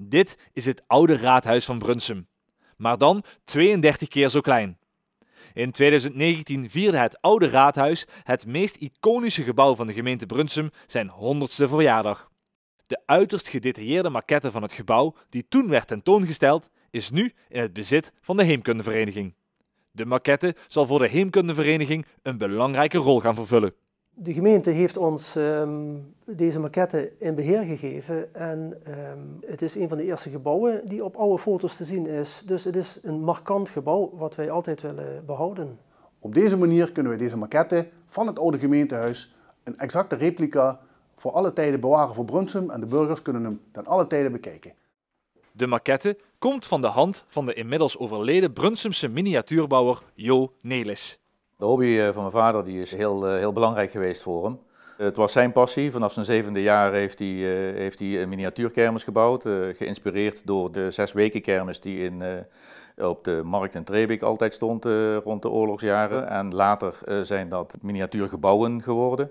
Dit is het oude raadhuis van Brunsum, maar dan 32 keer zo klein. In 2019 vierde het oude raadhuis, het meest iconische gebouw van de gemeente Brunsum, zijn 100ste verjaardag. De uiterst gedetailleerde maquette van het gebouw, die toen werd tentoongesteld, is nu in het bezit van de Heemkundevereniging. De maquette zal voor de Heemkundevereniging een belangrijke rol gaan vervullen. De gemeente heeft ons deze maquette in beheer gegeven en het is een van de eerste gebouwen die op oude foto's te zien is. Dus het is een markant gebouw wat wij altijd willen behouden. Op deze manier kunnen we deze maquette van het oude gemeentehuis, een exacte replica, voor alle tijden bewaren voor Brunsum en de burgers kunnen hem ten alle tijden bekijken. De maquette komt van de hand van de inmiddels overleden Brunsumse miniatuurbouwer Jo Nelis. De hobby van mijn vader die is heel belangrijk geweest voor hem. Het was zijn passie. Vanaf zijn 7e jaar heeft hij een miniatuurkermis gebouwd. Geïnspireerd door de 6-weken-kermis die op de markt in Trebik altijd stond rond de oorlogsjaren. En later zijn dat miniatuurgebouwen geworden.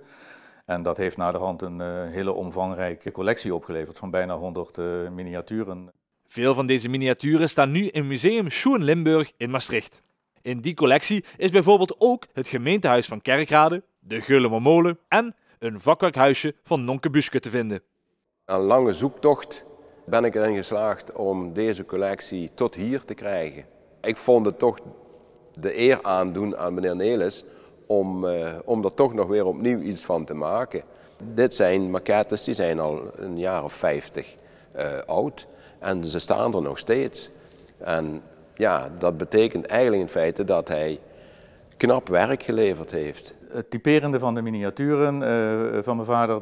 En dat heeft naderhand een hele omvangrijke collectie opgeleverd van bijna 100 miniaturen. Veel van deze miniaturen staan nu in museum Schoen-Limburg in Maastricht. In die collectie is bijvoorbeeld ook het gemeentehuis van Kerkrade, de Geulemer Molen en een vakwerkhuisje van Nonke Buske te vinden. Een lange zoektocht ben ik erin geslaagd om deze collectie tot hier te krijgen. Ik vond het toch de eer aandoen aan meneer Nelis om er toch nog weer opnieuw iets van te maken. Dit zijn maquettes die zijn al een jaar of 50 oud en ze staan er nog steeds. En ja, dat betekent eigenlijk in feite dat hij knap werk geleverd heeft. Het typerende van de miniaturen van mijn vader,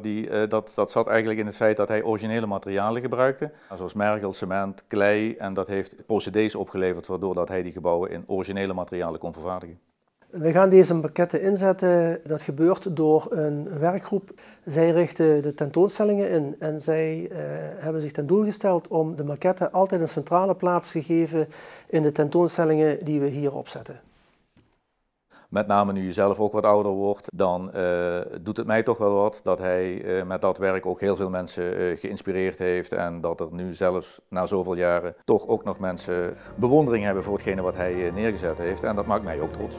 dat zat eigenlijk in het feit dat hij originele materialen gebruikte. Zoals mergel, cement, klei en dat heeft procedés opgeleverd waardoor dat hij die gebouwen in originele materialen kon vervaardigen. We gaan deze maquette inzetten. Dat gebeurt door een werkgroep. Zij richten de tentoonstellingen in en zij hebben zich ten doel gesteld om de maquette altijd een centrale plaats te geven in de tentoonstellingen die we hier opzetten. Met name nu je zelf ook wat ouder wordt, dan doet het mij toch wel wat dat hij met dat werk ook heel veel mensen geïnspireerd heeft en dat er nu zelfs na zoveel jaren toch ook nog mensen bewondering hebben voor hetgene wat hij neergezet heeft en dat maakt mij ook trots.